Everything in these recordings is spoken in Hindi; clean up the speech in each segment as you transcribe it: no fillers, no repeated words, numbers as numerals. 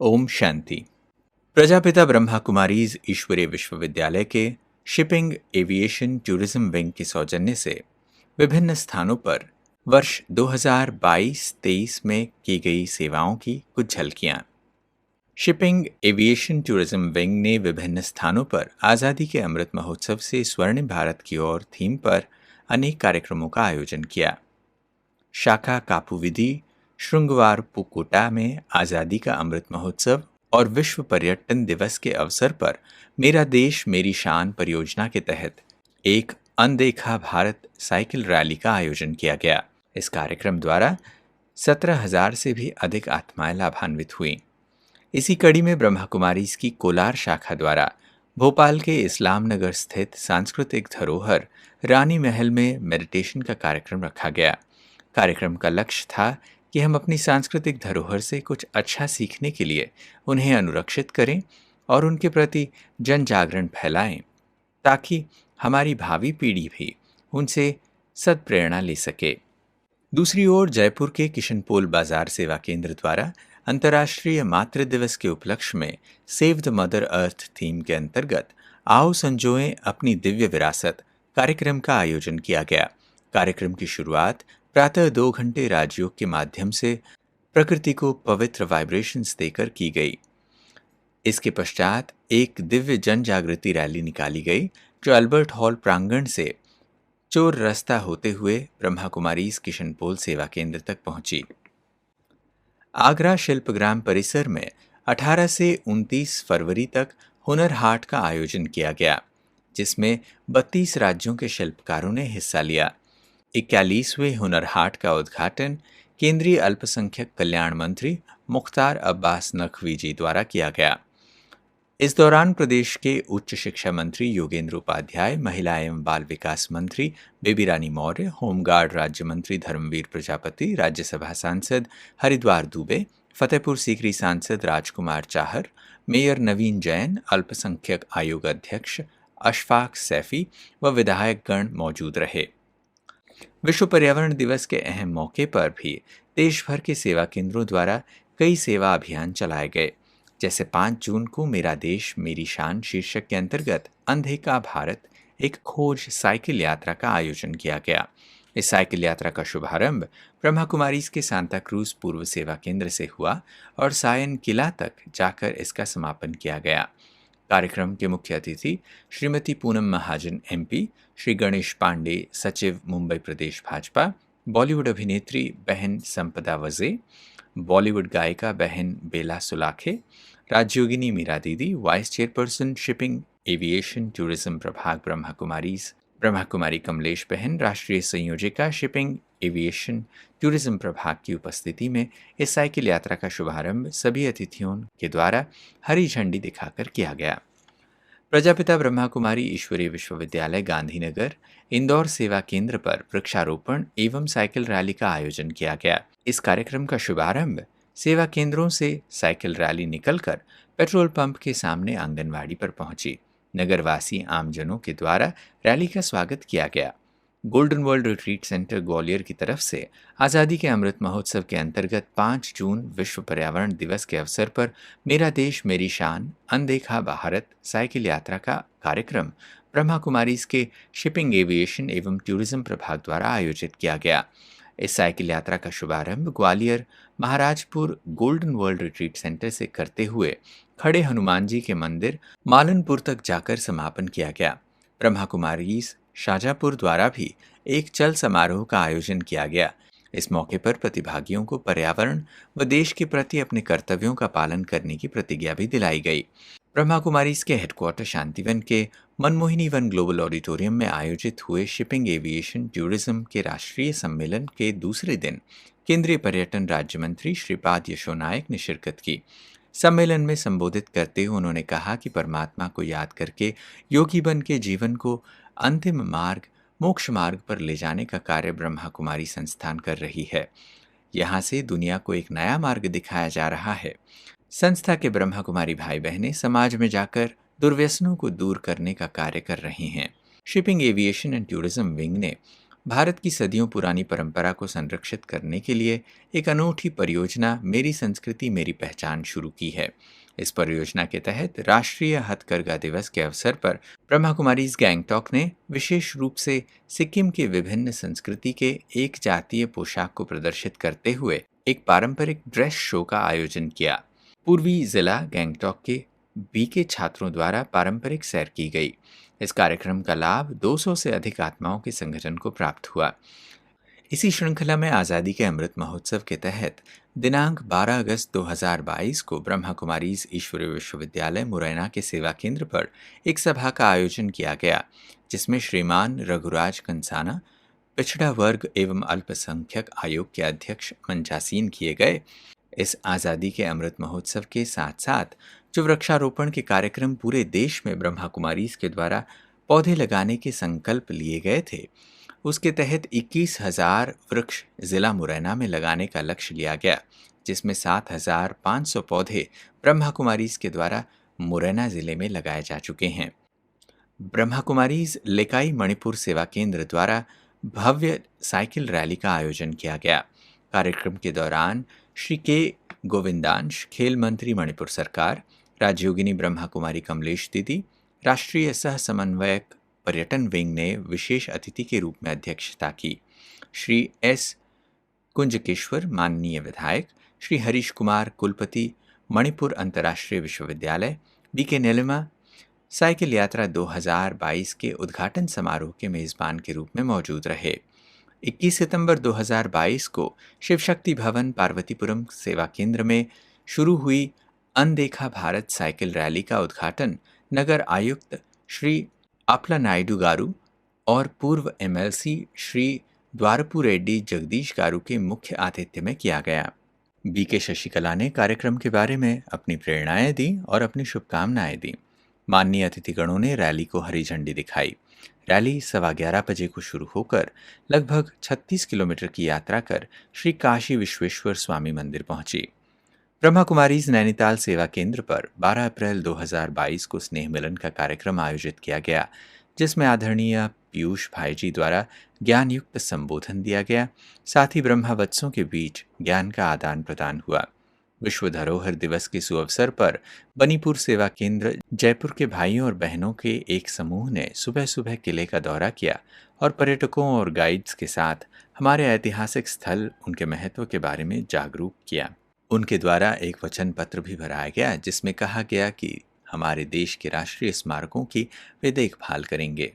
ओम शांति। प्रजापिता ब्रह्मा कुमारीज ईश्वरीय विश्वविद्यालय के शिपिंग एविएशन टूरिज्म विंग के सौजन्य से विभिन्न स्थानों पर वर्ष 2022-23 में की गई सेवाओं की कुछ झलकियां। शिपिंग एविएशन टूरिज्म विंग ने विभिन्न स्थानों पर आज़ादी के अमृत महोत्सव से स्वर्णिम भारत की ओर थीम पर अनेक कार्यक्रमों का आयोजन किया। शाखा कापुविधि श्रृंगवार पुकोटा में आज़ादी का अमृत महोत्सव और विश्व पर्यटन दिवस के अवसर पर मेरा देश मेरी शान परियोजना के तहत एक अनदेखा भारत साइकिल रैली का आयोजन किया गया। इस कार्यक्रम द्वारा 17,000 से भी अधिक आत्माएं लाभान्वित हुईं। इसी कड़ी में ब्रह्मा कुमारीज की कोलार शाखा द्वारा भोपाल के इस्लाम नगर स्थित सांस्कृतिक धरोहर रानी महल में मेडिटेशन का कार्यक्रम रखा गया। कार्यक्रम का लक्ष्य था कि हम अपनी सांस्कृतिक धरोहर से कुछ अच्छा सीखने के लिए उन्हें अनुरक्षित करें और उनके प्रति जन जागरण फैलाएं, ताकि हमारी भावी पीढ़ी भी उनसे सद्प्रेरणा ले सके। दूसरी ओर जयपुर के किशनपोल बाजार सेवा केंद्र द्वारा अंतर्राष्ट्रीय मातृ दिवस के उपलक्ष्य में save the mother earth theme के अंतर्गत आओ संजोएं अपनी दिव्य विरासत कार्यक्रम का आयोजन किया गया। कार्यक्रम की शुरुआत प्रातः 2 घंटे राजयोग के माध्यम से प्रकृति को पवित्र वाइब्रेशंस देकर की गई। इसके पश्चात एक दिव्य जन जागृति रैली निकाली गई जो अल्बर्ट हॉल प्रांगण से चोर रास्ता होते हुए ब्रह्मा कुमारीज किशनपोल सेवा केंद्र तक पहुंची। आगरा शिल्पग्राम परिसर में 18 से 29 फरवरी तक हुनर हाट का आयोजन किया गया, जिसमें 32 राज्यों के शिल्पकारों ने हिस्सा लिया। 41वें हुनर हाट का उद्घाटन केंद्रीय अल्पसंख्यक कल्याण मंत्री मुख्तार अब्बास नकवी जी द्वारा किया गया। इस दौरान प्रदेश के उच्च शिक्षा मंत्री योगेंद्र उपाध्याय, महिला एवं बाल विकास मंत्री बेबी रानी मौर्य, होमगार्ड राज्य मंत्री धर्मवीर प्रजापति, राज्यसभा सांसद हरिद्वार दुबे, फतेहपुर सीकरी सांसद राजकुमार चाहर, मेयर नवीन जैन, अल्पसंख्यक आयोग अध्यक्ष अशफाक सैफी व विधायकगण मौजूद रहे। विश्व पर्यावरण दिवस के अहम मौके पर भी देश भर के सेवा केंद्रों द्वारा कई सेवा अभियान चलाए गए। जैसे 5 जून को मेरा देश मेरी शान शीर्षक के अंतर्गत अंधे का भारत एक खोज साइकिल यात्रा का आयोजन किया गया। इस साइकिल यात्रा का शुभारंभ ब्रह्मा कुमारीज के सांता क्रूज पूर्व सेवा केंद्र से हुआ और सायन किला तक जाकर इसका समापन किया गया। कार्यक्रम के मुख्य अतिथि श्रीमती पूनम महाजन MP, श्री गणेश पांडे सचिव मुंबई प्रदेश भाजपा, बॉलीवुड अभिनेत्री बहन संपदा वजे, बॉलीवुड गायिका बहन बेला सुलाखे, राजयोगिनी मीरा दीदी, vice chairperson shipping aviation tourism प्रभाग ब्रह्मा कुमारी कमलेश बहन, राष्ट्रीय संयोजिका शिपिंग एविएशन टूरिज्म प्रभाग की उपस्थिति में इस साइकिल यात्रा का शुभारंभ सभी अतिथियों के द्वारा हरी झंडी दिखाकर किया गया। प्रजापिता ब्रह्मा कुमारी ईश्वरीय विश्वविद्यालय गांधीनगर इंदौर सेवा केंद्र पर वृक्षारोपण एवं साइकिल रैली का आयोजन किया गया। इस कार्यक्रम का शुभारंभ सेवा केंद्रों से साइकिल रैली निकलकर पेट्रोल पंप के सामने आंगनवाड़ी पर पहुंची। नगरवासी आमजनों के द्वारा रैली का स्वागत किया गया। Golden world retreat centre Gwalior की तरफ से आज़ादी के अमृत महोत्सव के अंतर्गत 5 जून विश्व पर्यावरण दिवस के अवसर पर मेरा देश मेरी शान अनदेखा भारत साइकिल यात्रा का कार्यक्रम ब्रह्मा कुमारीज के शिपिंग एविएशन एवं टूरिज्म प्रभाग द्वारा आयोजित किया गया। इस साइकिल यात्रा का शुभारंभ Gwalior Maharajpur golden world retreat centre से करते हुए खड़े हनुमान जी के मंदिर मालनपुर तक जाकर समापन किया गया। ब्रह्मा कुमारीज शाजापुर द्वारा भी एक चल समारोह का आयोजन किया गया। इस मौके पर प्रतिभागियों को पर्यावरण व देश के प्रति अपने कर्तव्यों का पालन करने की प्रतिज्ञा भी दिलाई गई। ब्रह्मा कुमारीज के हेडक्वार्टर शांतिवन के मनमोहिनी वन ग्लोबल ऑडिटोरियम में आयोजित हुए शिपिंग एविएशन टूरिज्म के राष्ट्रीय सम्मेलन के दूसरे दिन केंद्रीय पर्यटन राज्य मंत्री श्रीपाद यशो नायक ने शिरकत की। सम्मेलन में संबोधित करते हुए उन्होंने कहा कि परमात्मा को याद करके योगी बन के जीवन को अंतिम मार्ग मोक्ष मार्ग पर ले जाने का कार्य ब्रह्मा कुमारी संस्थान कर रही है। यहाँ से दुनिया को एक नया मार्ग दिखाया जा रहा है। संस्था के ब्रह्मा कुमारी भाई बहनें समाज में जाकर दुर्व्यसनों को दूर करने का कार्य कर रही हैं। Shipping aviation and tourism wing ने भारत की सदियों पुरानी परंपरा को संरक्षित करने के लिए एक अनूठी परियोजना मेरी संस्कृति मेरी पहचान शुरू की है। इस परियोजना के तहत राष्ट्रीय हथकरघा दिवस के अवसर पर ब्रह्मा कुमारीज गैंगटॉक ने विशेष रूप से सिक्किम के विभिन्न संस्कृति के एक जातीय पोशाक को प्रदर्शित करते हुए एक पारंपरिक ड्रेस शो का आयोजन किया। पूर्वी जिला गैंगटॉक के बीके छात्रों द्वारा पारंपरिक सैर की गई। इस कार्यक्रम का लाभ 200 से अधिक आत्माओं के संगठन को प्राप्त हुआ। इसी श्रृंखला में आज़ादी के अमृत महोत्सव के तहत दिनांक 12 अगस्त 2022 को ब्रह्मा कुमारीज ईश्वरीय विश्वविद्यालय मुरैना के सेवा केंद्र पर एक सभा का आयोजन किया गया, जिसमें श्रीमान रघुराज कंसाना पिछड़ा वर्ग एवं अल्पसंख्यक आयोग के अध्यक्ष मंचासीन किए गए। इस आज़ादी के अमृत महोत्सव के साथ साथ जो वृक्षारोपण के कार्यक्रम पूरे देश में ब्रह्मा कुमारीज के द्वारा पौधे लगाने के संकल्प लिए गए थे, उसके तहत 21,000 वृक्ष जिला मुरैना में लगाने का लक्ष्य लिया गया, जिसमें 7,500 पौधे ब्रह्मा कुमारीज के द्वारा मुरैना जिले में लगाए जा चुके हैं। ब्रह्मा कुमारीज लेकाई मणिपुर सेवा केंद्र द्वारा भव्य साइकिल रैली का आयोजन किया गया। कार्यक्रम के दौरान श्री के गोविंदांश, खेल मंत्री मणिपुर सरकार, राजयोगिनी ब्रह्मा कुमारी कमलेश दीदी, राष्ट्रीय सह समन्वयक पर्यटन विंग ने विशेष अतिथि के रूप में अध्यक्षता की। श्री एस कुंजकेश्वर, माननीय विधायक, श्री हरीश कुमार, कुलपति मणिपुर अंतर्राष्ट्रीय विश्वविद्यालय, बीके नीलिमा, साइकिल यात्रा 2022 के उद्घाटन समारोह के मेजबान के रूप में मौजूद रहे। 21 सितंबर 2022 को शिवशक्ति भवन पार्वतीपुरम सेवा केंद्र में शुरू हुई अनदेखा भारत साइकिल रैली का उद्घाटन नगर आयुक्त श्री आपला नायडू गारू और पूर्व एमएलसी श्री द्वारपू रेड्डी जगदीश गारू के मुख्य आतिथ्य में किया गया। बीके शशिकला ने कार्यक्रम के बारे में अपनी प्रेरणाएं दी और अपनी शुभकामनाएं दी। माननीय अतिथिगणों ने रैली को हरी झंडी दिखाई। रैली 11:15 बजे को शुरू होकर लगभग 36 किलोमीटर की यात्रा कर श्री काशी विश्वेश्वर स्वामी मंदिर पहुंची। ब्रह्मा कुमारीज नैनीताल सेवा केंद्र पर 12 अप्रैल 2022 को स्नेह मिलन का कार्यक्रम आयोजित किया गया, जिसमें आदरणीय पीयूष भाई जी द्वारा ज्ञान युक्त संबोधन दिया गया। साथ ही ब्रह्मावत्सों के बीच ज्ञान का आदान प्रदान हुआ। विश्व धरोहर दिवस के सुअवसर पर बनीपुर सेवा केंद्र जयपुर के भाइयों और बहनों के एक समूह ने सुबह सुबह किले का दौरा किया और पर्यटकों और गाइड्स के साथ हमारे ऐतिहासिक स्थल, उनके महत्व के बारे में जागरूक किया। उनके द्वारा एक वचन पत्र भी भराया गया, जिसमें कहा गया कि हमारे देश के राष्ट्रीय स्मारकों की वे देखभाल करेंगे।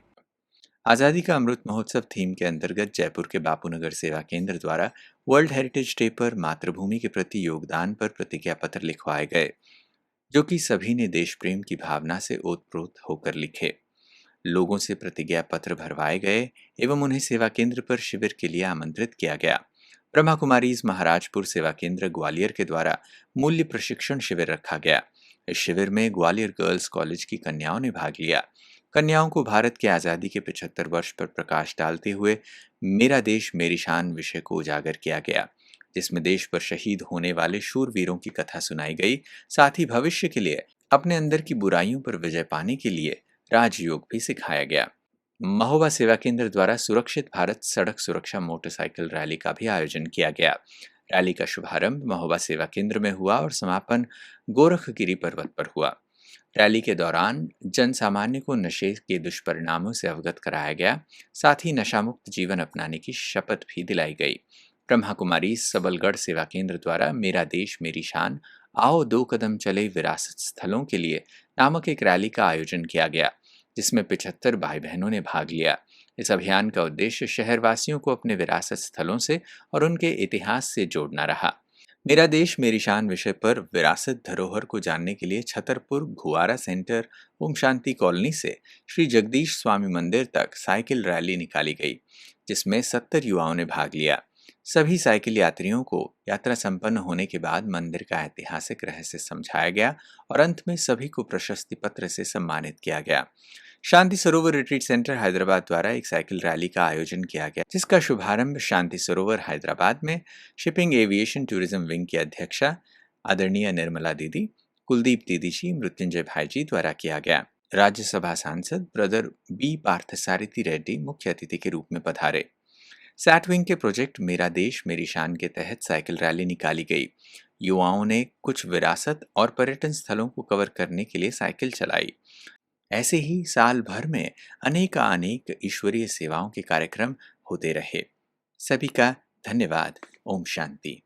आज़ादी का अमृत महोत्सव थीम के अंतर्गत जयपुर के बापूनगर सेवा केंद्र द्वारा वर्ल्ड हेरिटेज डे पर मातृभूमि के प्रति योगदान पर प्रतिज्ञा पत्र लिखवाए गए, जो कि सभी ने देश प्रेम की भावना से ओतप्रोत होकर लिखे। लोगों से प्रतिज्ञा पत्र भरवाए गए एवं उन्हें सेवा केंद्र पर शिविर के लिए आमंत्रित किया गया। ब्रह्मा कुमारीज महाराजपुर सेवा केंद्र ग्वालियर के द्वारा मूल्य प्रशिक्षण शिविर रखा गया। इस शिविर में ग्वालियर गर्ल्स कॉलेज की कन्याओं ने भाग लिया। कन्याओं को भारत की आज़ादी के 75 वर्ष पर प्रकाश डालते हुए मेरा देश मेरी शान विषय को उजागर किया गया, जिसमें देश पर शहीद होने वाले शूरवीरों की कथा सुनाई गई। साथ ही भविष्य के लिए अपने अंदर की बुराइयों पर विजय पाने के लिए राजयोग भी सिखाया गया। महोबा सेवा केंद्र द्वारा सुरक्षित भारत सड़क सुरक्षा मोटरसाइकिल रैली का भी आयोजन किया गया। रैली का शुभारंभ महोबा सेवा केंद्र में हुआ और समापन गोरखगिरी पर्वत पर हुआ। रैली के दौरान जन सामान्य को नशे के दुष्परिणामों से अवगत कराया गया। साथ ही नशामुक्त जीवन अपनाने की शपथ भी दिलाई गई। ब्रह्मा कुमारी सबलगढ़ सेवा केंद्र द्वारा मेरा देश मेरी शान, आओ 2 कदम चले विरासत स्थलों के लिए नामक एक रैली का आयोजन किया गया, जिसमें 75 भाई बहनों ने भाग लिया। इस अभियान का उद्देश्य शहरवासियों को अपने विरासत स्थलों से और उनके इतिहास से जोड़ना रहा। मेरा देश मेरी शान विषय पर विरासत धरोहर को जानने के लिए छतरपुर घुआरा सेंटर ओम शांति कॉलोनी से श्री जगदीश स्वामी मंदिर तक साइकिल रैली निकाली गई, जिसमें 70 युवाओं ने भाग लिया। सभी साइकिल यात्रियों को यात्रा संपन्न होने के बाद मंदिर का ऐतिहासिक रहस्य समझाया गया और अंत में सभी को प्रशस्ति पत्र से सम्मानित किया गया। शांति सरोवर रिट्रीट सेंटर हैदराबाद द्वारा एक साइकिल रैली का आयोजन किया गया, जिसका शुभारंभ शांति सरोवर हैदराबाद में शिपिंग एविएशन टूरिज्म विंग की अध्यक्षा आदरणीय निर्मला दीदी, कुलदीप दीदी जी, मृत्युंजय भाई जी द्वारा किया गया। राज्यसभा सांसद ब्रदर बी पार्थसारथी रेड्डी मुख्य अतिथि के रूप में पधारे। सैटविंग के प्रोजेक्ट मेरा देश मेरी शान के तहत साइकिल रैली निकाली गई। युवाओं ने कुछ विरासत और पर्यटन स्थलों को कवर करने के लिए साइकिल चलाई। ऐसे ही साल भर में अनेक ईश्वरीय सेवाओं के कार्यक्रम होते रहे। सभी का धन्यवाद। ओम शांति।